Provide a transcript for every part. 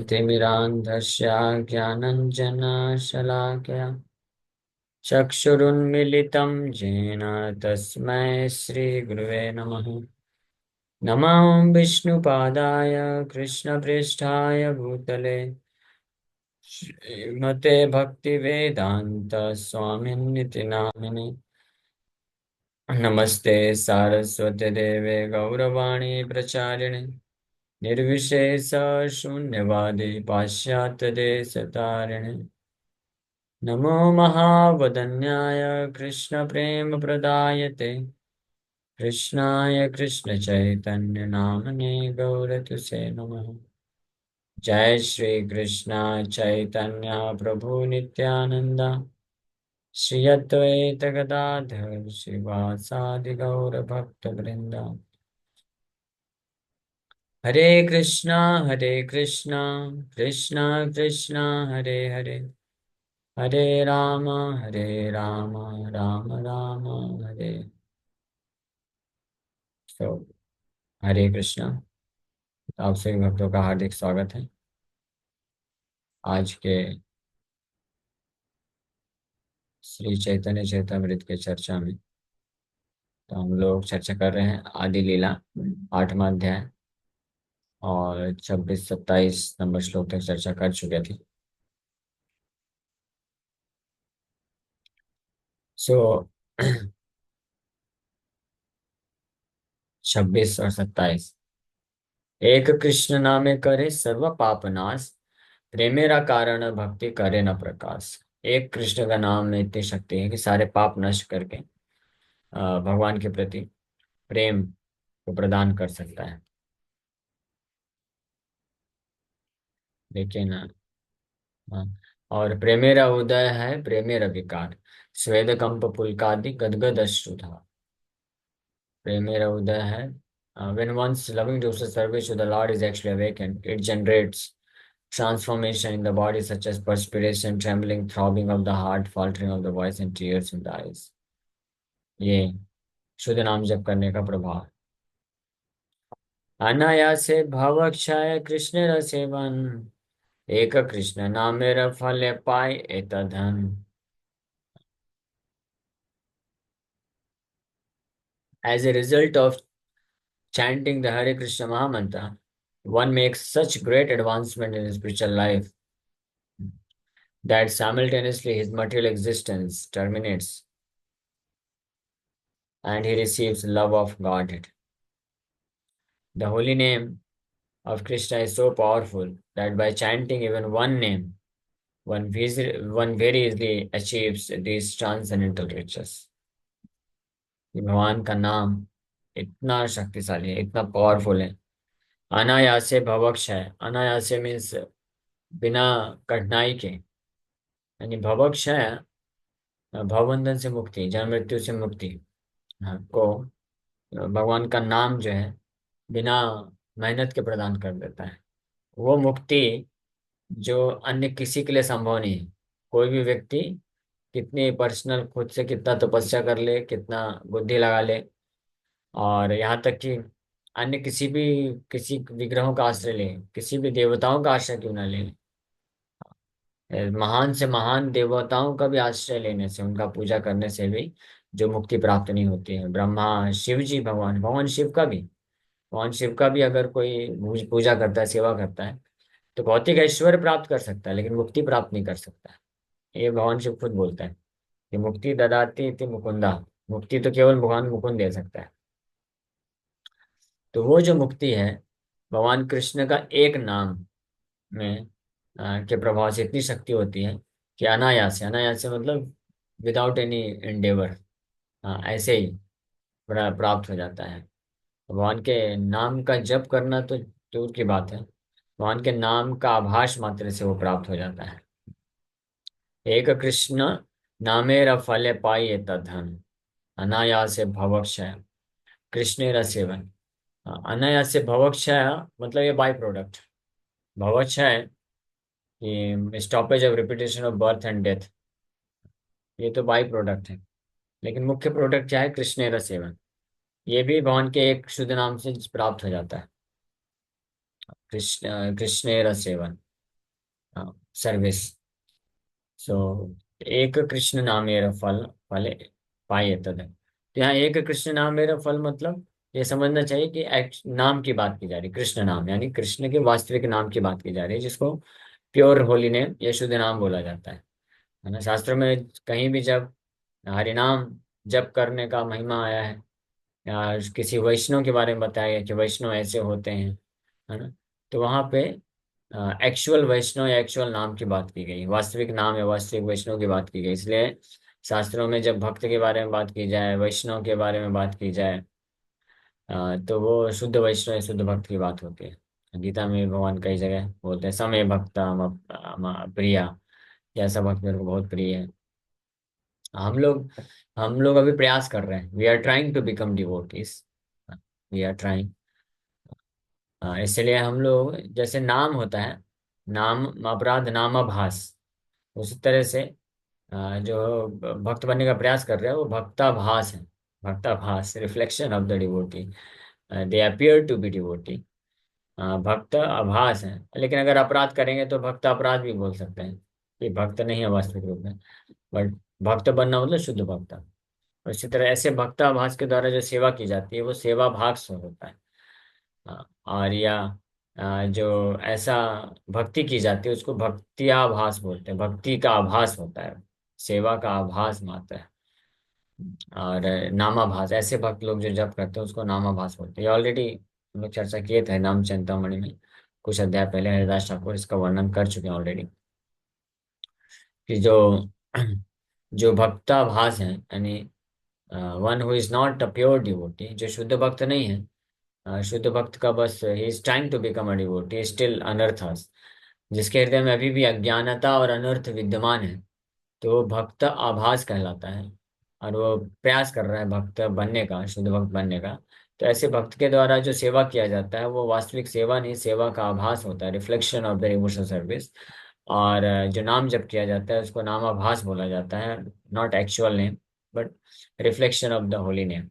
तिमिरान्धस्य ज्ञानञ्जनशलाकया चक्षुरुन्मीलितं येन तस्मै श्रीगुरुवे नमः। नमः विष्णुपादाय कृष्णप्रेष्ठाय भूतले श्रीमते भक्तिवेदान्त स्वामिन्निति नामिने। नमस्ते सारस्वती देवे गौरवाणी प्रचारिणे निर्विशेष शून्यवादी पाश्चात्यदेशतारिणे। नमो महावदन्याय कृष्णप्रेमप्रदायते कृष्णाय कृष्णचैतन्यनामने गौरतुसे नमः। जय श्री कृष्ण चैतन्य प्रभु नित्यानंद श्री अद्वैत गदाधर श्रीवासादि गौर भक्त वृंदा। हरे कृष्णा कृष्णा कृष्णा हरे हरे, हरे राम राम राम हरे। तो हरे कृष्णा, आप सभी भक्तों का हार्दिक स्वागत है आज के श्री चैतन्य चैतामृत के चर्चा में। तो हम लोग चर्चा कर रहे हैं आदि लीला 8वां अध्याय और 26-27 नंबर श्लोक तक चर्चा कर चुके थे। सो 26 और 27। एक कृष्ण नामे करे सर्व पाप नाश, प्रेमेरा कारण भक्ति करे न प्रकाश। एक कृष्ण का नाम में इतनी शक्ति है कि सारे पाप नष्ट करके भगवान के प्रति प्रेम को प्रदान कर सकता है। लेकिन और प्रेमेरा उदय है प्रेमेरा विकार, स्वेद कंप पुलकादि गदगद अश्रुधा। प्रेमेरा उदय है when one's loving devotional service to the Lord is actually awakened, it generates transformation in the body such as perspiration, trembling, throbbing of the heart, faltering of the voice and tears in the eyes. ये शुद्ध नाम जप करने का प्रभाव। अनायासे भवक्षय कृष्ण रसेवन, एक कृष्ण नामेर फल पाय एतधन। As a result of chanting the Hare Krishna Mahamantra, one makes such great advancement in his spiritual life that simultaneously his material existence terminates and he receives love of Godhead. The holy name of Krishna is so powerful that by chanting even one name, one very easily achieves these transcendental riches. भगवान का नाम इतना शक्तिशाली है, इतना powerful है। अनायासे भवक्षय, अनायासे मीन्स बिना कठिनाई के, यानी भवक्षय भवबंधन से मुक्ति, जन्म मृत्यु से मुक्ति। हाँ, को भगवान का नाम जो है बिना मेहनत के प्रदान कर देता है। वो मुक्ति जो अन्य किसी के लिए संभव नहीं है। कोई भी व्यक्ति कितनी पर्सनल खुद से कितना तपस्या कर ले, कितना बुद्धि लगा ले, और यहाँ तक कि अन्य किसी विग्रहों का आश्रय ले, किसी भी देवताओं का आश्रय क्यों ना ले, महान से महान देवताओं का भी आश्रय लेने से, उनका पूजा करने से भी जो मुक्ति प्राप्त नहीं होती है। ब्रह्मा शिव जी, भगवान शिव का भी, भगवान शिव का भी अगर कोई पूजा करता है, सेवा करता है, तो भौतिक ऐश्वर्य प्राप्त कर सकता है लेकिन मुक्ति प्राप्त नहीं कर सकता। ये भगवान शिव खुद बोलता है कि मुक्ति ददाति इति मुकुंदा, मुक्ति तो केवल भगवान मुकुंद दे सकता है। तो वो जो मुक्ति है भगवान कृष्ण का एक नाम में के प्रभाव से इतनी शक्ति होती है कि अनायास से मतलब विदाउट एनी एंडेवर, ऐसे ही प्राप्त हो जाता है। भगवान के नाम का जप करना तो दूर की बात है, भगवान के नाम का आभास मात्र से वो प्राप्त हो जाता है। एक कृष्ण नामेर फल पाई तद्धन, अनायासे भवक्षय कृष्णेर सेवन। अनायासे भवक्षय मतलब ये बाई प्रोडक्ट। भवक्षय ये stoppage of repetition of birth and death, ये तो बाई प्रोडक्ट है। लेकिन मुख्य प्रोडक्ट क्या है? कृष्णेर सेवन। ये भी भगवान के एक शुद्ध नाम से प्राप्त हो जाता है, कृष्णेर सेवन। सर्विस। सो एक कृष्ण नामेर फल फले पाए तद। तो यहाँ एक कृष्ण नामेर फल मतलब ये समझना चाहिए कि नाम की बात की जा रही, कृष्ण नाम यानी कृष्ण के वास्तविक नाम की बात की जा रही है, जिसको प्योर होली नेम या शुद्ध नाम बोला जाता है ना। शास्त्रों में कहीं भी जब हरिनाम जप करने का महिमा आया है या किसी वैष्णव के बारे में बताया गया कि वैष्णव ऐसे होते हैं, है ना, तो वहाँ पे एक्चुअल वैष्णव या एक्चुअल नाम की बात की गई, वास्तविक नाम या वास्तविक वैष्णव की बात की गई। इसलिए शास्त्रों में जब भक्त के बारे में बात की जाए, वैष्णव के बारे में बात की जाए, तो वो शुद्ध वैष्णव या शुद्ध भक्त की बात होती है। गीता में भगवान कई जगह बोलते हैं समय भक्ता प्रिया, या ऐसा भक्त मेरे को बहुत प्रिय है। हम लोग हम लोग अभी प्रयास कर रहे हैं, we are trying to become devotees, we are trying. इसलिए हम लोग जैसे नाम होता है, नाम अपराध नामाभास, उसी तरह से जो भक्त बनने का प्रयास कर रहे हैं वो भक्ताभास है। भक्ताभास reflection of the devotee, they appear to be devotee. भक्त आभास है, लेकिन अगर अपराध करेंगे तो भक्त अपराध भी बोल सकते हैं कि भक्त नहीं है वास्तविक रूप में, बट भक्त बनना मतलब शुद्ध भक्त। और इसी तरह ऐसे भक्ताभास के द्वारा जो सेवा की जाती है वो सेवा भाग से होता है। और या जो ऐसा भक्ति की जाती है उसको भक्ति आभास बोलते हैं, भक्ति का आभास होता है, सेवा का आभास मात्र है। और नामाभास, ऐसे भक्त लोग जो जप करते हैं उसको नामाभास बोलते हैं। ऑलरेडी हम लोग चर्चा किए थे नाम चिंतामणि में, कुछ अध्याय पहले हरिदास ठाकुर इसका वर्णन कर चुके हैं ऑलरेडी, कि जो जो भक्ताभास है यानी one who is not a pure devotee, जो शुद्ध भक्त नहीं है, शुद्ध भक्त का बस ही is trying to become a devotee still अनर्थस, जिसके हृदय में अभी भी अज्ञानता और अनर्थ विद्यमान है, तो वो भक्त आभास कहलाता है। और वो प्रयास कर रहा है भक्त बनने का, शुद्ध भक्त बनने का। तो ऐसे भक्त के द्वारा जो सेवा किया जाता है वो वास्तविक सेवा नहीं, सेवा का आभास होता है, reflection of the emotional service. और जो नाम जब किया जाता है उसको नामाभास बोला जाता है, not actual name but reflection of the holy name.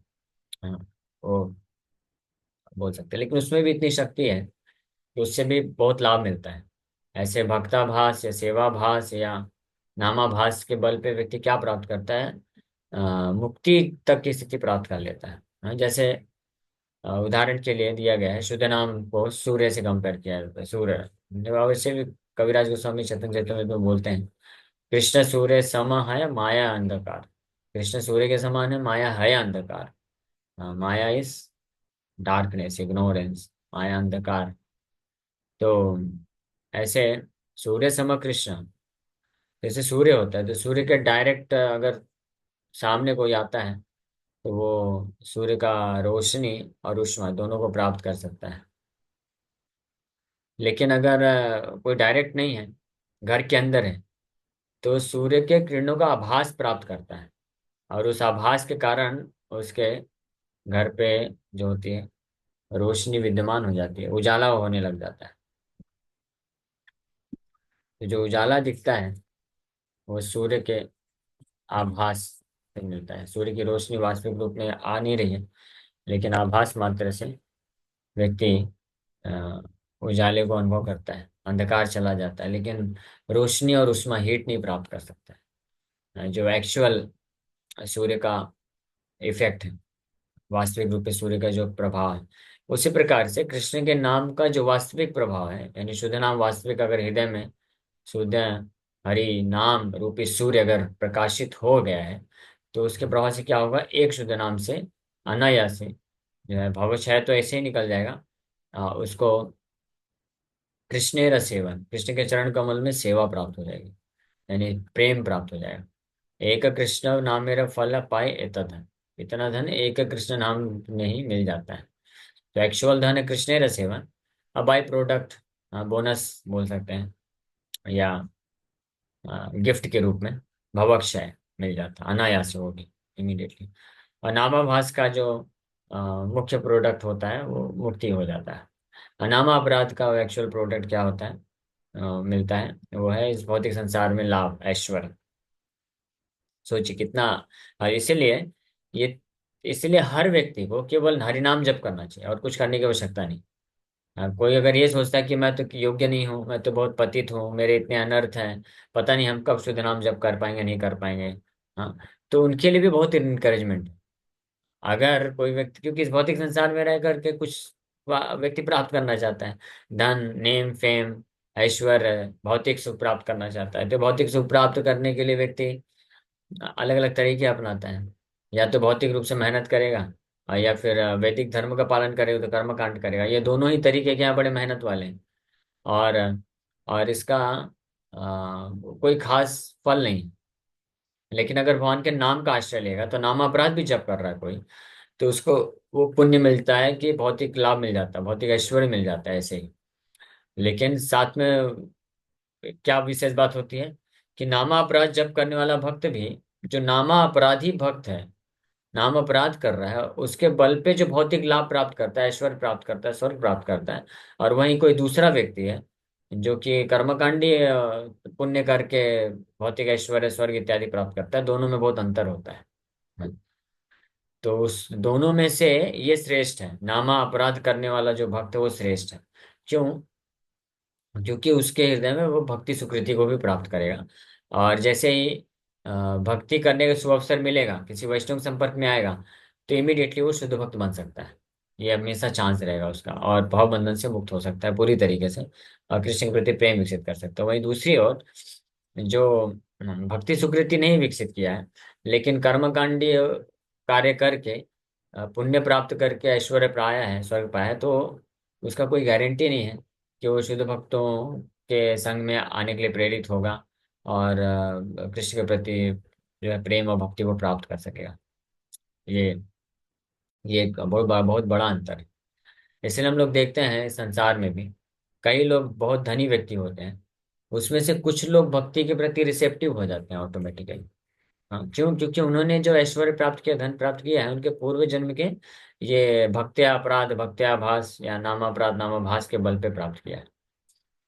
वो बोल सकते हैं, लेकिन उसमें भी इतनी शक्ति है कि उससे भी बहुत लाभ मिलता है। ऐसे भक्ताभास या सेवाभास या नामाभास के बल पे व्यक्ति क्या प्राप्त करता है, मुक्ति तक की स्थिति प्राप्त कर लेता है। जैसे उदाहरण के लिए दिया गया है, शुद्ध नाम को सूर्य से कंपेयर किया जाता है। सूर्य, वैसे भी कविराज गोस्वामी चैतन्य चैतन्य में बोलते हैं, कृष्ण सूर्य सम है माया अंधकार। कृष्ण सूर्य के समान है, माया है अंधकार। माया इज डार्कनेस, इग्नोरेंस, माया अंधकार। तो ऐसे सूर्य सम कृष्ण, जैसे सूर्य होता है तो सूर्य के डायरेक्ट अगर सामने कोई आता है तो वो सूर्य का रोशनी और ऊष्मा दोनों को प्राप्त कर सकता है। लेकिन अगर कोई डायरेक्ट नहीं है, घर के अंदर है, तो सूर्य के किरणों का आभास प्राप्त करता है, और उस आभास के कारण उसके घर पे जो होती है रोशनी विद्यमान हो जाती है, उजाला होने लग जाता है। तो जो उजाला दिखता है वो सूर्य के आभास से मिलता है। सूर्य की रोशनी वास्तविक रूप में आ नहीं रही है, लेकिन आभास मात्र से व्यक्ति अ, उजाले को अनुभव करता है, अंधकार चला जाता है, लेकिन रोशनी और उष्मा हीट नहीं प्राप्त कर सकता है, जो एक्चुअल सूर्य का इफेक्ट है, वास्तविक रूप से सूर्य का जो प्रभाव है। उसी प्रकार से कृष्ण के नाम का जो वास्तविक प्रभाव है, यानी शुद्ध नाम वास्तविक अगर हृदय में शुद्ध हरि नाम रूपी सूर्य अगर प्रकाशित हो गया है, तो उसके प्रभाव से क्या होगा, एक शुद्ध नाम से अनायास से जो है भवक्षय तो ऐसे ही निकल जाएगा। उसको कृष्णेर सेवन, कृष्ण के चरण कमल में सेवा प्राप्त हो जाएगी, यानी प्रेम प्राप्त हो जाएगा। एक कृष्ण नाम मेरा फल पाए इतना धन, इतना धन एक कृष्ण नाम में ही मिल जाता है। तो एक्चुअल धन है कृष्णेर सेवन, अब बाई प्रोडक्ट बोनस बोल सकते हैं, या गिफ्ट के रूप में भवक्षय मिल जाता, अनायास होगी इमीडिएटली। और नामाभास का जो अ, मुख्य प्रोडक्ट होता है वो मुक्ति हो जाता है। अनामा अपराध का एक्चुअल प्रोडक्ट क्या होता है, मिलता है, वो है इस भौतिक संसार में लाभ ऐश्वर्य। सोचिए कितना। और इसीलिए ये, इसलिए हर व्यक्ति को केवल हरिनाम जप करना चाहिए और कुछ करने की आवश्यकता नहीं। कोई अगर ये सोचता है कि मैं तो योग्य नहीं हूँ, मैं तो बहुत पतित हूँ, मेरे इतने अनर्थ हैं, पता नहीं हम कब शुद्ध नाम जप कर पाएंगे नहीं कर पाएंगे। हाँ, तो उनके लिए भी बहुत इनकरेजमेंट। अगर कोई व्यक्ति, क्योंकि इस भौतिक संसार में रह करके कुछ व्यक्ति प्राप्त करना चाहता है, धन, नेम, फेम, ऐश्वर्य, भौतिक सुख प्राप्त करना चाहता है, तो भौतिक सुख प्राप्त करने के लिए व्यक्ति अलग अलग तरीके अपनाता है। या तो भौतिक रूप से मेहनत करेगा, या फिर वैदिक धर्म का पालन करेगा तो कर्म कांड करेगा। ये दोनों ही तरीके के यहाँ बड़े मेहनत वाले हैं। और इसका कोई खास फल नहीं। लेकिन अगर भगवान के नाम का आश्रय लेगा, तो नाम अपराध भी जप कर रहा है कोई, तो उसको वो पुण्य मिलता है कि भौतिक लाभ मिल जाता है, भौतिक ऐश्वर्य मिल जाता है ऐसे ही। लेकिन साथ में क्या विशेष बात होती है कि नामा अपराध जप करने वाला भक्त भी, जो नामा अपराधी भक्त है, नाम अपराध कर रहा है, उसके बल पे जो भौतिक लाभ प्राप्त करता है, ऐश्वर्य प्राप्त करता है, स्वर्ग प्राप्त करता है। और वहीं कोई दूसरा व्यक्ति है जो कि कर्मकांडी पुण्य करके भौतिक ऐश्वर्य, स्वर्ग इत्यादि प्राप्त करता है, दोनों में बहुत अंतर होता है। तो उस दोनों में से ये श्रेष्ठ है, नामा अपराध करने वाला जो भक्त है वो श्रेष्ठ है। क्यों? क्योंकि उसके हृदय में वो भक्ति सुकृति को भी प्राप्त करेगा। और जैसे ही भक्ति करने का शुभ अवसर मिलेगा, किसी वैष्णव के संपर्क में आएगा, तो इमीडिएटली वो शुद्ध भक्त बन सकता है। ये हमेशा चांस रहेगा उसका, और भाव बंधन से मुक्त हो सकता है पूरी तरीके से, और कृष्ण के प्रति प्रेम विकसित कर सकता है। वहीं दूसरी ओर, जो भक्ति सुकृति नहीं विकसित किया है, लेकिन कर्मकांडी कार्य करके पुण्य प्राप्त करके ऐश्वर्य पाया है, स्वर्ग पाया है, तो उसका कोई गारंटी नहीं है कि वो शुद्ध भक्तों के संग में आने के लिए प्रेरित होगा, और कृष्ण के प्रति जो है प्रेम और भक्ति को प्राप्त कर सकेगा। ये एक बहुत बड़ा अंतर है। इसलिए हम लोग देखते हैं इस संसार में भी कई लोग बहुत धनी व्यक्ति होते हैं, उसमें से कुछ लोग भक्ति के प्रति रिसेप्टिव हो जाते हैं ऑटोमेटिकली। हाँ, क्यों? क्योंकि उन्होंने जो ऐश्वर्य प्राप्त किया, धन प्राप्त किया है, उनके पूर्व जन्म के ये भक्त्या अपराध, भक्त्याभास या नामापराध नामाभास के बल पे प्राप्त किया है।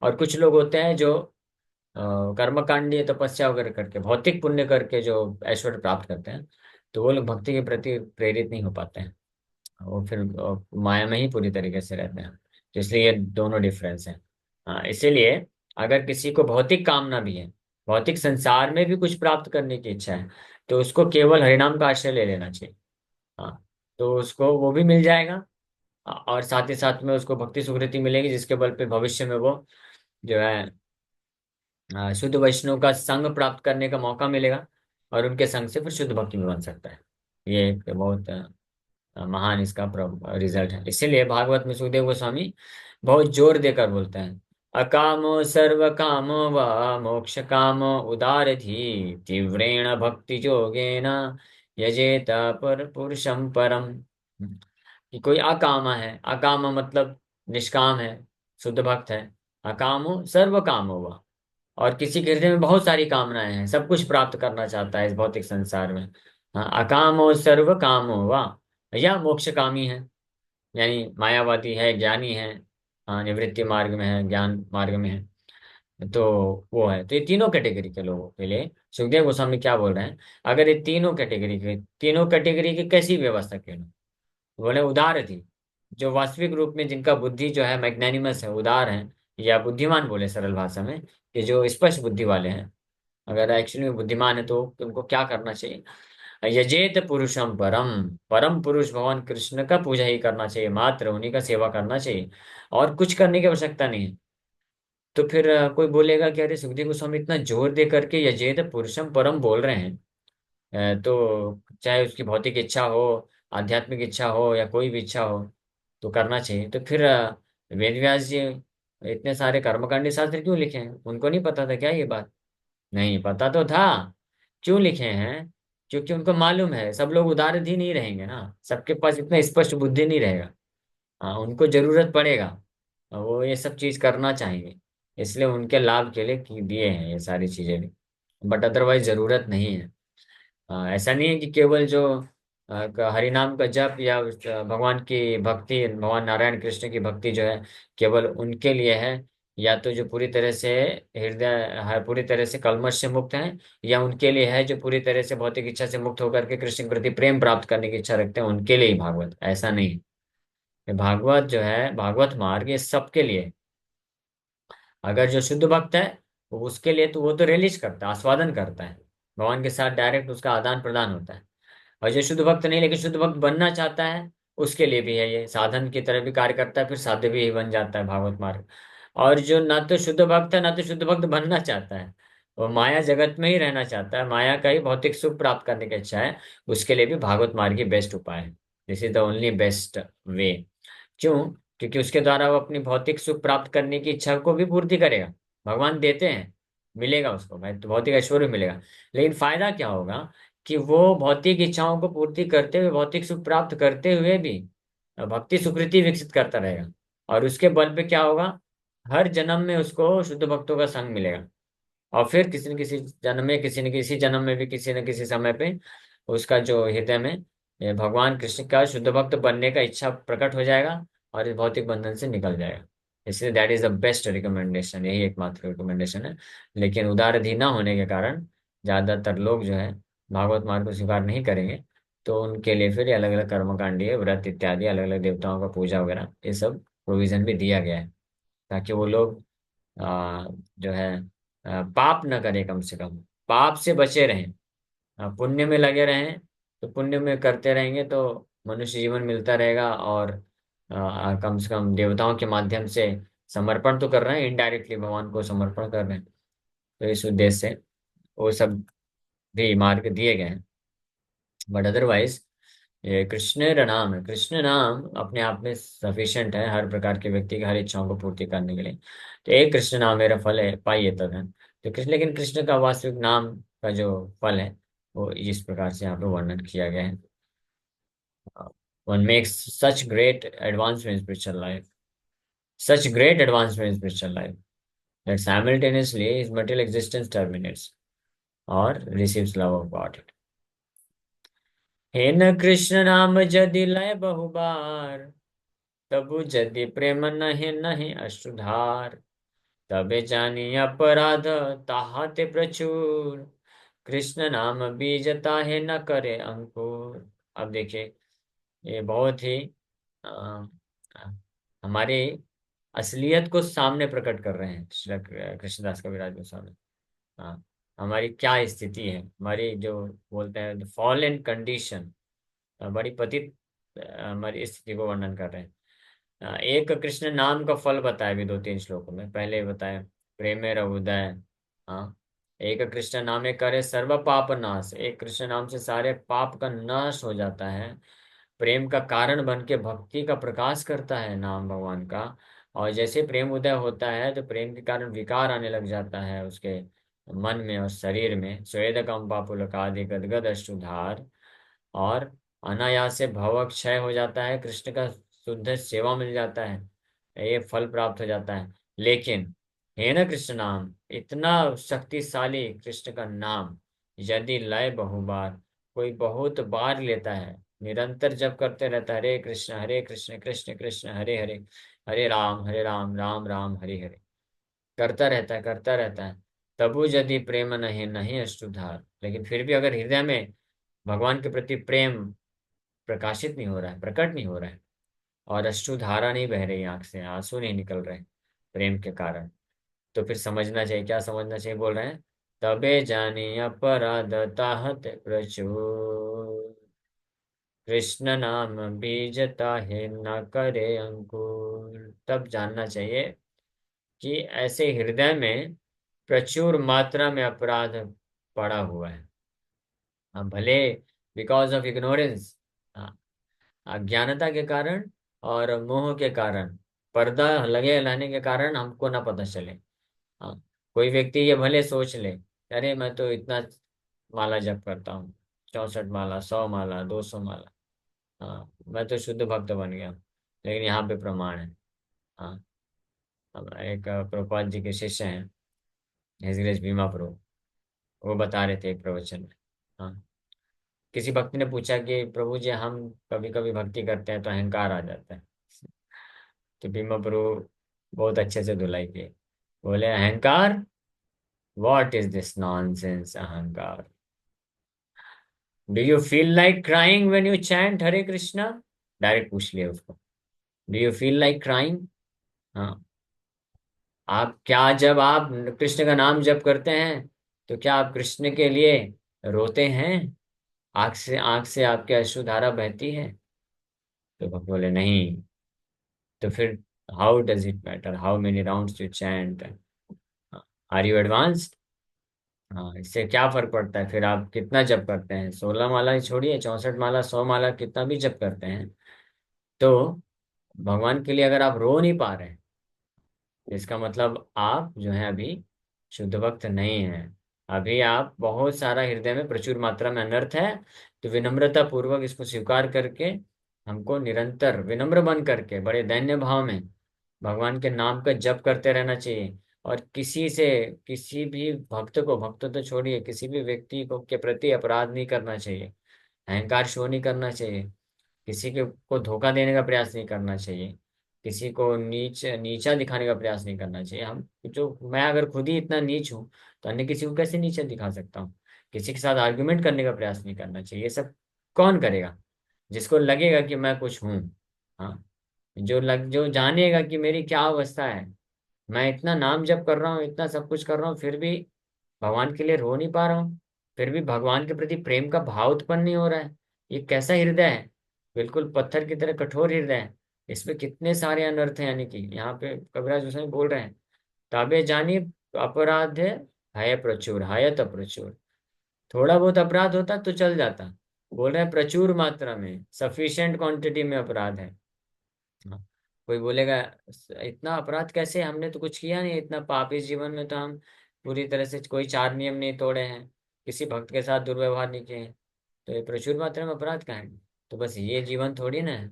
और कुछ लोग होते हैं जो कर्मकांडीय तपस्या वगैरह करके, भौतिक पुण्य करके जो ऐश्वर्य प्राप्त करते हैं, तो वो लोग भक्ति के प्रति प्रेरित नहीं हो पाते हैं। वो फिर माया में ही पूरी तरीके से रहते हैं। तो इसलिए ये दोनों डिफरेंस है। हाँ, इसीलिए अगर किसी को भौतिक कामना भी है, भौतिक संसार में भी कुछ प्राप्त करने की इच्छा है, तो उसको केवल हरिनाम का आश्रय ले लेना चाहिए। हाँ, तो उसको वो भी मिल जाएगा, और साथ ही साथ में उसको भक्ति सुकृति मिलेगी, जिसके बल पे भविष्य में वो जो है शुद्ध वैष्णव का संग प्राप्त करने का मौका मिलेगा, और उनके संग से फिर शुद्ध भक्ति में बन सकता है। ये एक बहुत महान इसका रिजल्ट है। इसीलिए भागवत में सुखदेव गोस्वामी बहुत जोर देकर बोलते हैं, अकामो सर्व कामो व मोक्ष कामो उदारधि तीव्रेण भक्ति योगेन यजेत पर पुरुषम परम। कि कोई अकामा है, अकामा मतलब निष्काम है, शुद्ध भक्त है। अकामो सर्व कामो व, और किसी के हृदय में बहुत सारी कामनाएं हैं, सब कुछ प्राप्त करना चाहता है इस भौतिक संसार में। हाँ, अकामो सर्व कामो वा, या मोक्ष कामी है, यानी मायावादी है, ज्ञानी है, हाँ, निवृत्ति मार्ग में है, ज्ञान मार्ग में है, तो वो है। तो ये तीनों कैटेगरी के लोगों के लिए सुखदेव गोस्वामी क्या बोल रहे हैं, अगर ये तीनों कैटेगरी की कैसी व्यवस्था की, बोले उदार थी, जो वास्तविक रूप में जिनका बुद्धि जो है मैग्नेनिमस है, उदार है, या बुद्धिमान बोले सरल भाषा में, कि जो स्पष्ट बुद्धि वाले हैं, अगर एक्चुअली में बुद्धिमान है, तो उनको क्या करना चाहिए, यजेत पुरुषम परम, परम पुरुष भगवान कृष्ण का पूजा ही करना चाहिए, मात्र उन्हीं का सेवा करना चाहिए, और कुछ करने की आवश्यकता नहीं है। तो फिर कोई बोलेगा कि अरे सुखदेव गोस्वामी इतना जोर दे करके यजेत पुरुषम परम बोल रहे हैं, तो चाहे उसकी भौतिक इच्छा हो, आध्यात्मिक इच्छा हो, या कोई भी इच्छा हो, तो करना चाहिए। तो फिर वेद व्यास जी इतने सारे कर्मकांडी शास्त्र क्यों लिखे हैं? उनको नहीं पता था क्या ये बात? नहीं, पता तो था। क्यों लिखे हैं? क्योंकि उनको मालूम है सब लोग उदार ही नहीं रहेंगे ना, सबके पास इतना स्पष्ट बुद्धि नहीं रहेगा। हाँ, उनको जरूरत पड़ेगा, वो ये सब चीज करना चाहेंगे, इसलिए उनके लाभ के लिए दिए हैं ये सारी चीजें भी। बट अदरवाइज जरूरत नहीं है। ऐसा नहीं है कि केवल जो हरिनाम का जप या भगवान की भक्ति, भगवान नारायण कृष्ण की भक्ति जो है केवल उनके लिए है, या तो जो पूरी तरह से पूरी तरह से कलमश से मुक्त हैं, या उनके लिए है जो पूरी तरह से भौतिक इच्छा से मुक्त होकर के कृष्ण के प्रति प्रेम प्राप्त करने की इच्छा रखते हैं, उनके लिए ही भागवत, ऐसा नहीं। ये भागवत जो है, भागवत मार्ग, ये सबके लिए। अगर जो शुद्ध भक्त है, वो उसके लिए तो वो तो रिलीज करता है, आस्वादन करता है, भगवान के साथ डायरेक्ट उसका आदान प्रदान होता है। और जो शुद्ध भक्त नहीं, लेकिन शुद्ध भक्त बनना चाहता है, उसके लिए भी है, ये साधन की तरह भी कार्य करता है, फिर साध्य भी बन जाता है भागवत मार्ग। और जो ना तो शुद्ध भक्त है, ना तो शुद्ध भक्त बनना चाहता है, वो माया जगत में ही रहना चाहता है, माया का ही भौतिक सुख प्राप्त करने की इच्छा है, उसके लिए भी भागवत मार्ग ही बेस्ट उपाय है। This is the only best way. क्यों? क्योंकि उसके द्वारा वो अपनी भौतिक सुख प्राप्त करने की इच्छा को भी पूर्ति करेगा। भगवान देते हैं, मिलेगा उसको भाई, तो भौतिक ऐश्वर्य मिलेगा। लेकिन फायदा क्या होगा? कि वो भौतिक इच्छाओं को पूर्ति करते हुए, भौतिक सुख प्राप्त करते हुए भी भक्ति सुकृति विकसित करता रहेगा। और उसके बल पे क्या होगा? हर जन्म में उसको शुद्ध भक्तों का संग मिलेगा। और फिर किसी न किसी जन्म में, किसी न किसी जन्म में भी, किसी न किसी समय पे उसका जो हृदय में ये भगवान कृष्ण का शुद्ध भक्त बनने का इच्छा प्रकट हो जाएगा, और इस भौतिक बंधन से निकल जाएगा। इसलिए that is the best recommendation, यही एकमात्र रिकमेंडेशन है। लेकिन उदारधीन ना होने के कारण ज्यादातर लोग जो है भागवत मार्ग को स्वीकार नहीं करेंगे। तो उनके लिए फिर अलग अलग कर्मकांडीय व्रत इत्यादि, अलग अलग देवताओं का पूजा वगैरह, ये सब प्रोविजन भी दिया गया है, ताकि वो लोग जो है पाप न करें, कम से कम पाप से बचे रहें, पुण्य में लगे रहें। तो पुण्य में करते रहेंगे तो मनुष्य जीवन मिलता रहेगा, और कम से कम देवताओं के माध्यम से समर्पण तो कर रहे हैं, इनडायरेक्टली भगवान को समर्पण कर रहे हैं। तो इस उद्देश्य से वो सब भी मार्ग दिए गए हैं। बट अदरवाइज ये कृष्ण नाम है, कृष्ण नाम अपने आप में सफिशिएंट है हर प्रकार के व्यक्ति की हर इच्छाओं को पूर्ति करने के लिए। तो एक कृष्ण नाम मेरा फल है, पाइए तद है। तो कृष्ण, लेकिन कृष्ण का वास्तविक नाम का जो फल है, वो इस प्रकार से यहाँ पे वर्णन किया गया है। One makes such great advancement in spiritual life, such great advancement in spiritual life, that simultaneously his material existence terminates or receives love of God. हे न कृष्ण नाम जदि लय बहुबार, तबु जदि प्रेम नहे नहे अश्रुधार, तबे जानी अपराध ताहाते प्रचुर, कृष्ण नाम बीजता है न करे अंकुर। अब देखिए, ये बहुत ही अ, हमारी असलियत को सामने प्रकट कर रहे हैं श्री कृष्णदास कविराज गोस्वामी। हाँ, हमारी क्या स्थिति है, हमारी जो बोलते हैं फॉलन कंडीशन, बड़ी पतित हमारी स्थिति को वर्णन कर रहे हैं। एक कृष्ण नाम का फल बताया भी दो तीन श्लोकों में, पहले ही बताया प्रेमे उदय। हाँ, एक कृष्ण नामे करे सर्व पाप नाश, एक कृष्ण नाम से सारे पाप का नाश हो जाता है। प्रेम का कारण बन के भक्ति का प्रकाश करता है नाम भगवान का। और जैसे प्रेम उदय होता है, तो प्रेम के कारण विकार आने लग जाता है उसके मन में और शरीर में। स्वेद कम पापुलकादि गदगद अश्रुधार, और अनायास से भव क्षय हो जाता है, कृष्ण का शुद्ध सेवा मिल जाता है, ये फल प्राप्त हो जाता है। लेकिन हे न कृष्ण नाम, इतना शक्तिशाली कृष्ण का नाम, यदि लय बहुबार, कोई बहुत बार लेता है, निरंतर जप करते रहता है, हरे कृष्ण कृष्ण कृष्ण हरे हरे, हरे राम राम राम हरे हरे, करता रहता है, करता रहता है, तबु यदि प्रेम नहीं नहीं अश्रुधार, लेकिन फिर भी अगर हृदय में भगवान के प्रति प्रेम प्रकाशित नहीं हो रहा है, प्रकट नहीं हो रहा है, और अश्रुधारा नहीं बह रही, आंख से आंसू नहीं निकल रहे प्रेम के कारण, तो फिर समझना चाहिए, क्या समझना चाहिए, बोल रहे हैं तबे जानी अपराध ताहत प्रचुर, कृष्ण नाम बीजता है न करे अंकुर। तब जानना चाहिए कि ऐसे हृदय में प्रचुर मात्रा में अपराध पड़ा हुआ है। भले बिकॉज ऑफ इग्नोरेंस, अज्ञानता के कारण और मोह के कारण, पर्दा लगे लाने के कारण हमको ना पता चले। हाँ, कोई व्यक्ति ये भले सोच ले, अरे मैं तो इतना माला जप करता हूँ, 64 माला, 100 माला, 200 माला, हाँ मैं तो शुद्ध भक्त बन गया हूँ। लेकिन यहाँ पे प्रमाण है। हाँ, हम एक प्रभुपाद जी के शिष्य हैं, हिज ग्रेस भीमा प्रभु, वो बता रहे थे एक प्रवचन में। हाँ, किसी भक्त ने पूछा कि प्रभु जी, हम कभी कभी भक्ति करते हैं तो अहंकार आ जाता है। तो भीमा प्रभु बहुत अच्छे से धुलाई किए, बोले अहंकार, व्हाट इज दिस नॉनसेंस अहंकार, do you feel like crying when you chant Hare Krishna, direct पूछ लिया उसको। Do you feel like crying? हाँ। आप क्या, जब आप कृष्ण का नाम जप करते हैं तो क्या आप कृष्ण के लिए रोते हैं? आंख से आपके अश्रुधारा बहती है? तो भक्त बोले नहीं। तो फिर how does it matter how many rounds you chant? Are you advanced? हाँ, इससे क्या फर्क पड़ता है फिर आप कितना जप करते हैं? 16 माला ही छोड़िए, 64 माला, 100 माला, कितना भी जप करते हैं, तो भगवान के लिए अगर आप रो नहीं पा रहे हैं, इसका मतलब आप जो है अभी शुद्ध भक्त नहीं है। अभी आप बहुत सारा हृदय में प्रचुर मात्रा में अनर्थ है। तो विनम्रता पूर्वक इसको स्वीकार करके हमको निरंतर विनम्र बन करके बड़े दैन्य भाव में भगवान के नाम का जप करते रहना चाहिए। और किसी से, किसी भी भक्त को, भक्त तो छोड़िए, किसी भी व्यक्ति को के प्रति अपराध नहीं करना चाहिए, अहंकार शो नहीं करना चाहिए, किसी के को धोखा देने का प्रयास नहीं करना चाहिए, किसी को नीचा दिखाने का प्रयास नहीं करना चाहिए। हम जो, मैं अगर खुद ही इतना नीच हूँ तो अन्य किसी को कैसे नीचा दिखा सकता हूँ? किसी के साथ आर्गुमेंट करने का प्रयास नहीं करना चाहिए। ये सब कौन करेगा? जिसको लगेगा कि मैं कुछ हूँ। हाँ, जो जानेगा कि मेरी क्या अवस्था है, मैं इतना नाम जप कर रहा हूँ, इतना सब कुछ कर रहा हूँ, फिर भी भगवान के लिए रो नहीं पा रहा हूँ, फिर भी भगवान के प्रति प्रेम का भाव उत्पन्न नहीं हो रहा है। ये कैसा हृदय है? बिल्कुल पत्थर की तरह कठोर हृदय है। इसमें कितने सारे अनर्थ हैं, यानी कि यहाँ पे कविराज गोस्वामी बोल रहे हैं, ताबे जानी अपराध है प्रचुर, हायत प्रचुर। थोड़ा बहुत अपराध होता तो चल जाता, बोल रहे हैं प्रचुर मात्रा में, सफिशिएंट क्वांटिटी में अपराध है। हाँ। कोई बोलेगा इतना अपराध कैसे, हमने तो कुछ किया नहीं, इतना पाप इस जीवन में तो हम पूरी तरह से कोई 4 नियम नहीं तोड़े हैं, किसी भक्त के साथ दुर्व्यवहार नहीं किए हैं, तो ये प्रचुर मात्रा में अपराध कहाँ है? तो बस ये जीवन थोड़ी ना है,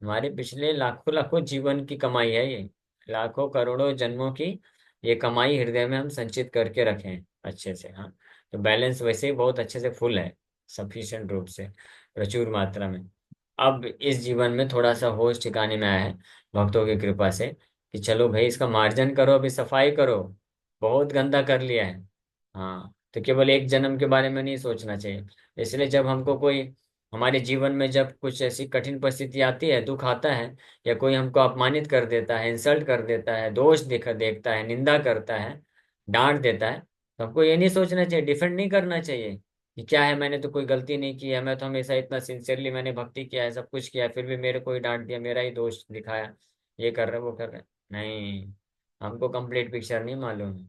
हमारे पिछले लाखों लाखों जीवन की कमाई है ये, लाखों करोड़ों जन्मों की ये कमाई हृदय में हम संचित करके रखें अच्छे से। हाँ, तो बैलेंस वैसे ही बहुत अच्छे से फुल है, सफिशिएंट रूप से, प्रचुर मात्रा में। अब इस जीवन में थोड़ा सा होश ठिकाने में आया है भक्तों की कृपा से, कि चलो भाई इसका मार्जन करो, अभी सफाई करो, बहुत गंदा कर लिया है। हाँ, तो केवल एक जन्म के बारे में नहीं सोचना चाहिए। इसलिए जब हमको कोई, हमारे जीवन में जब कुछ ऐसी कठिन परिस्थिति आती है, दुख आता है, या कोई हमको अपमानित कर देता है, इंसल्ट कर देता है, दोष देखता है, निंदा करता है, डांट देता है, तो हमको ये नहीं सोचना चाहिए, डिफेंड नहीं करना चाहिए कि क्या है, मैंने तो कोई गलती नहीं की है, मैं तो हमेशा इतना सिंसियरली मैंने भक्ति किया है, सब कुछ किया है, फिर भी मेरे को ही डांट दिया, मेरा ही दोष दिखाया, ये कर रहे वो कर रहे। नहीं, हमको कंप्लीट पिक्चर नहीं मालूम है।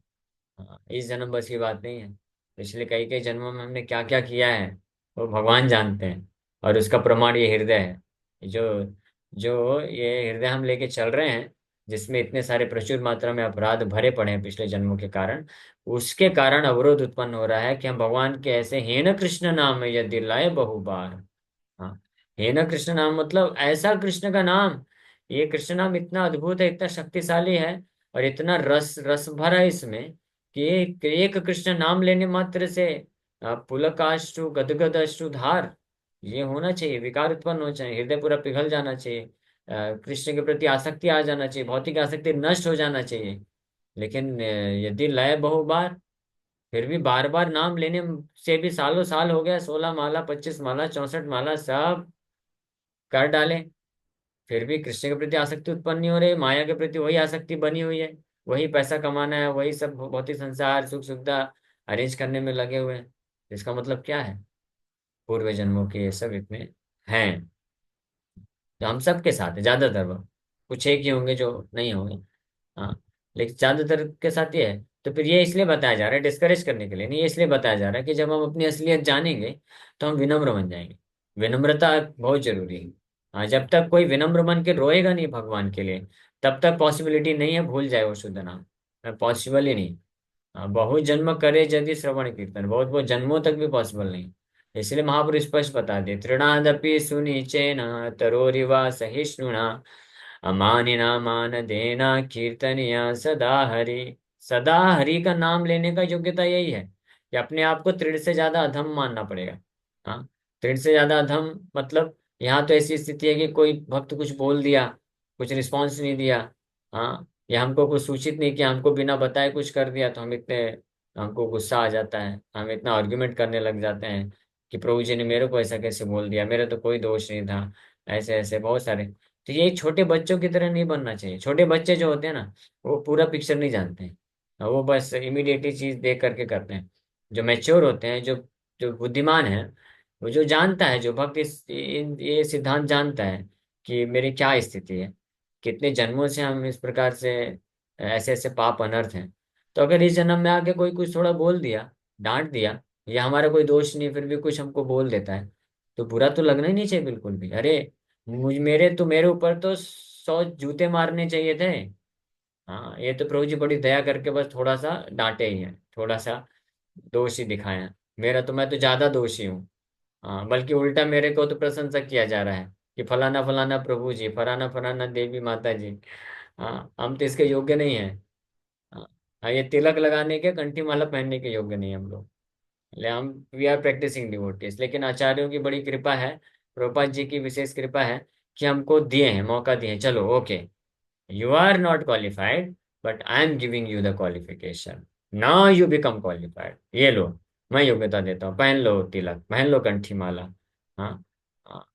हाँ, इस जन्म बस की बात नहीं है, पिछले कई कई जन्मों में हमने क्या क्या किया है वो भगवान जानते हैं। और उसका प्रमाण ये हृदय है, जो जो ये हृदय हम लेके चल रहे हैं, जिसमें इतने सारे प्रचुर मात्रा में अपराध भरे पड़े हैं पिछले जन्मों के कारण, उसके कारण अवरोध उत्पन्न हो रहा है कि हम भगवान के ऐसे हेन कृष्ण नाम में यदि लाए बहुबार। हाँ, हे न कृष्ण नाम मतलब ऐसा कृष्ण का नाम, ये कृष्ण नाम इतना अद्भुत है, इतना शक्तिशाली है, और इतना रस रस भरा है इसमें, कि एक कृष्ण नाम लेने मात्र से पुलकाश्रु गदगद अश्रुधार ये होना चाहिए, विकार उत्पन्न होना चाहिए, हृदय पूरा पिघल जाना चाहिए, कृष्ण के प्रति आसक्ति आ जाना चाहिए, भौतिक आसक्ति नष्ट हो जाना चाहिए। लेकिन यदि लय बहुबार, फिर भी बार बार नाम लेने से भी सालों साल हो गया, 16 माला, 25 माला, 64 माला सब कर डाले, फिर भी कृष्ण के प्रति आसक्ति उत्पन्न नहीं हो रही, माया के प्रति वही आसक्ति बनी हुई है, वही पैसा कमाना है, वही सब भौतिक संसार सुख सुविधा अरेंज करने में लगे हुए हैं। इसका मतलब क्या है? पूर्व जन्मों के ये सब इतने हैं, जो हम सबके साथ है ज्यादातर वक्त, कुछ एक ही होंगे जो नहीं होंगे। हाँ, लेकिन ज्यादातर के साथ ये है। तो फिर ये इसलिए बताया जा रहा है, डिस्करेज करने के लिए नहीं, ये इसलिए बताया जा रहा है कि जब हम अपनी असलियत जानेंगे तो हम विनम्र बन जाएंगे। विनम्रता बहुत जरूरी है। हाँ, जब तक कोई विनम्र बन के रोएगा नहीं भगवान के लिए, तब तक पॉसिबिलिटी नहीं है भूल जाए वो शुद्ध नाम, पॉसिबल ही नहीं। हाँ, बहुत जन्म करे यदि श्रवण कीर्तन, बहुत बहुत जन्मों तक भी पॉसिबल नहीं। इसलिए महापुरुष स्पष्ट बता दे, तृणादपि सुनिचेन तरोरिवा सहिष्णुना अमानिना मान देना कीर्तनिया सदा हरि। सदा हरि का नाम लेने का योग्यता यही है कि अपने आप को तृण से ज्यादा अधम मानना पड़ेगा। हाँ, तृण से ज्यादा अधम मतलब, यहाँ तो ऐसी स्थिति है कि कोई भक्त कुछ बोल दिया, कुछ रिस्पॉन्स नहीं दिया, हाँ, या हमको कुछ सूचित नहीं किया, हमको बिना बताए कुछ कर दिया, तो हम इतने, हमको गुस्सा आ जाता है, हम इतना आर्ग्यूमेंट करने लग जाते हैं कि प्रभु जी ने मेरे को ऐसा कैसे बोल दिया, मेरा तो कोई दोष नहीं था, ऐसे ऐसे बहुत सारे। तो ये छोटे बच्चों की तरह नहीं बनना चाहिए। छोटे बच्चे जो होते हैं ना, वो पूरा पिक्चर नहीं जानते हैं, वो बस इमीडिएटली चीज देख करके करते हैं। जो मैच्योर होते हैं, जो जो बुद्धिमान है, वो जो जानता है, जो भक्त ये सिद्धांत जानता है कि मेरी क्या स्थिति है, कितने जन्मों से हम इस प्रकार से ऐसे ऐसे पाप अनर्थ हैं। तो अगर इस जन्म में आके कोई कुछ थोड़ा बोल दिया, डांट दिया, या हमारा कोई दोष नहीं फिर भी कुछ हमको बोल देता है, तो बुरा तो लगना ही नहीं चाहिए बिल्कुल भी। अरे मेरे ऊपर तो 100 जूते मारने चाहिए थे। हाँ, ये तो प्रभु जी बड़ी दया करके बस थोड़ा सा डांटे ही हैं, थोड़ा सा दोष ही दिखाए हैं। मैं तो ज्यादा दोषी हूँ। हाँ, बल्कि उल्टा मेरे को तो प्रशंसा किया जा रहा है कि फलाना फलाना प्रभु जी, फलाना फलाना देवी माता जी। हाँ, हम तो इसके योग्य नहीं है। हाँ, हाँ, ये तिलक लगाने के, कंठी माला पहनने के योग्य नहीं हम लोग। ले हम वी आर प्रैक्टिसिंग डिवोटीज, लेकिन आचार्यों की बड़ी कृपा है, प्रभुपाद जी की विशेष कृपा है कि हमको दिए हैं, मौका दिए हैं। चलो okay, you are not qualified, but I am giving you the qualification, now you become qualified. ये लो, मैं योग्यता देता हूँ, पहन लो तिलक, पहन लो कंठी माला। हाँ, हाँ,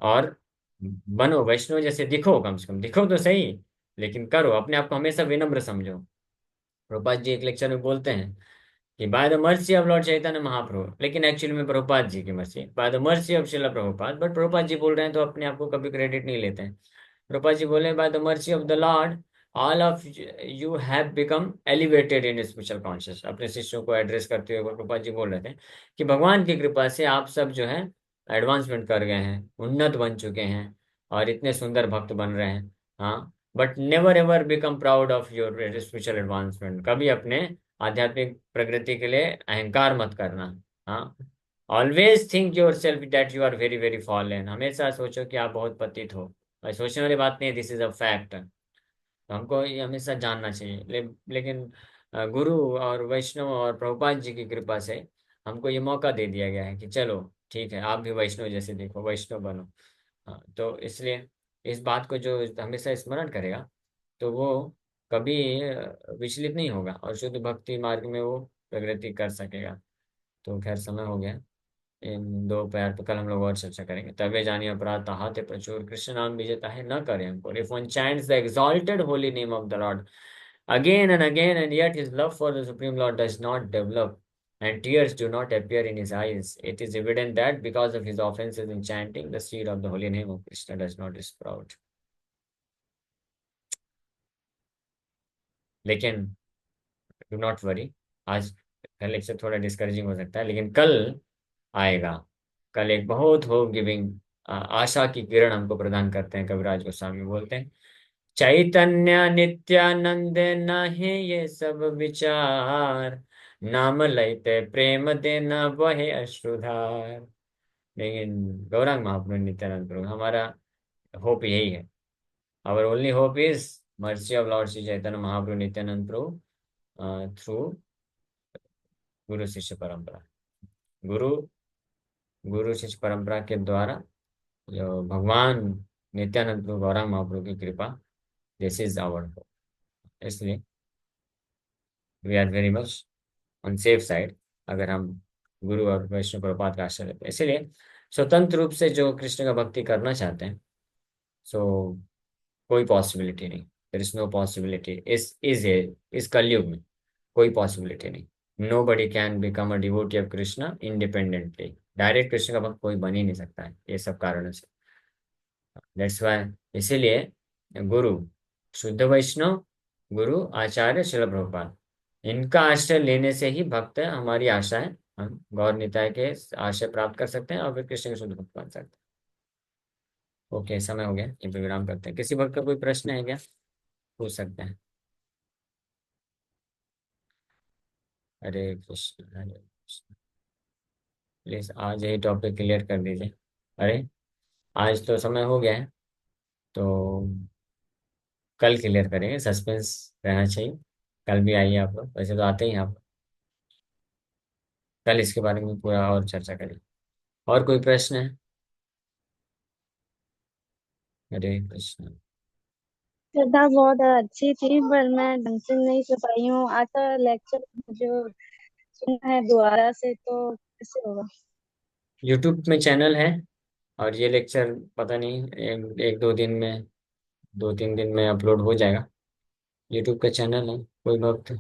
और बनो वैष्णव जैसे, दिखो, कम से कम दिखो तो सही, लेकिन करो, अपने आप को हमेशा विनम्र समझो। प्रभुपाद जी एक लेक्चर में बोलते हैं कि by the mercy of Lord Chaitanya Mahaprabhu, लेकिन एक्चुअली में प्रभुपाद जी की mercy, by the mercy of Srila Prabhupada, but Prabhupada ji बोल रहे हैं तो अपने आप को कभी क्रेडिट नहीं लेते हैं। प्रभुपाद जी बोले bye the mercy of the Lord all of you have become elevated in spiritual conscious. अपने शिष्यों को एड्रेस करते हुए प्रभुपाद जी बोल रहे थे कि भगवान की कृपा से आप सब जो है एडवांसमेंट कर गए हैं, उन्नत बन चुके हैं, और इतने सुंदर भक्त बन रहे हैं। हाँ, but never ever become proud of your spiritual advancement. कभी अपने आध्यात्मिक प्रगति के लिए अहंकार मत करना। हाँ, always think yourself that you are very very fallen. हमेशा सोचो कि आप बहुत पतित हो। भाई सोचने वाली बात नहीं है, दिस इज अ फैक्ट। तो हमको ये हमेशा जानना चाहिए। लेकिन गुरु और वैष्णव और प्रभुपाद जी की कृपा से हमको ये मौका दे दिया गया है कि चलो ठीक है, आप भी वैष्णव जैसे देखो, वैष्णव बनो। हाँ, तो इसलिए इस बात को जो हमेशा स्मरण करेगा, तो वो कभी विचलित नहीं होगा, और शुद्ध भक्ति मार्ग में वो प्रगति कर सकेगा। तो खैर, समय हो गया। इन दो पैर पे कल हम लोग और चर्चा करेंगे। तबे जानिए अपराध ताहाते प्रचुर, कृष्ण नाम विजेता है न करे हमको। If one chants the exalted holy name of the Lord again and yet his love for the Supreme Lord does not develop and tears do not appear in his eyes, it is evident that because of his offenses in chanting the seed of the holy name of Krishna does not sprout. लेकिन do not worry, आज का lecture थोड़ा discouraging हो सकता है, लेकिन कल आएगा। कल एक बहुत होप गिविंग आशा की किरण हमको प्रदान करते हैं कविराज गोस्वामी। बोलते हैं चैतन्य नित्यानंद नहीं ये सब विचार, नाम लेते प्रेम देना वहे अश्रुधार। लेकिन गौरांग महाप्रभु नित्यानंद प्रभु हमारा होप यही है। Our only hope is mercy of Lord Shri Chaitanya Mahaprabhu Nityananda Prabhu through guru shishya परंपरा। गुरु गुरु शिष्य परंपरा के द्वारा जो भगवान नित्यानंद प्रभु गौरांग महाप्रभु की कृपा, दिस इज आवर होप। इसलिए we are very much on safe side अगर हम गुरु और वैष्णव प्रपात का आश्रय लेते हैं। इसीलिए स्वतंत्र रूप से जो कृष्ण का भक्ति करना चाहते हैं, सो कोई पॉसिबिलिटी नहीं, देयर इज नो पॉसिबिलिटी इस कलयुग में, कोई पॉसिबिलिटी नहीं। Nobody can become a devotee of Krishna independently. Direct Krishna का भक्त कोई बन ही नहीं सकता है, ये सब कारणों से। दैट्स वाई, इसीलिए गुरु शुद्ध वैष्णव, गुरु आचार्य शिल प्रभुपाद, इनका आश्रय लेने से ही भक्त हमारी आशा है, हम गौर निताय के आश्रय प्राप्त कर सकते हैं और फिर कृष्ण के शुद्ध भक्त बन सकते हैं। ओके, समय हो गया, ये पे विराम करते हैं। किसी भक्त का कोई प्रश्न है क्या, पूछ सकते हैं। हरे कृष्ण हरे कृष्ण। प्लीज आज यही टॉपिक क्लियर कर दीजिए। अरे, आज तो समय हो गया है, तो कल क्लियर करेंगे, सस्पेंस रहना चाहिए। कल भी आइए आप लोग, वैसे तो आते ही हैं आप। कल इसके बारे में पूरा और चर्चा करें। और कोई प्रश्न है। हरे कृष्ण। श्रद्धा बहुत अच्छी थी पर मैं ढंग से नहीं सुन पाई हूँ। आज का लेक्चर जो सुना है दोबारा से तो कैसे होगा? यूट्यूब में चैनल है, और ये लेक्चर पता नहीं एक दो दिन में 2-3 दिन में अपलोड हो जाएगा। यूट्यूब का चैनल है, कोई वक्त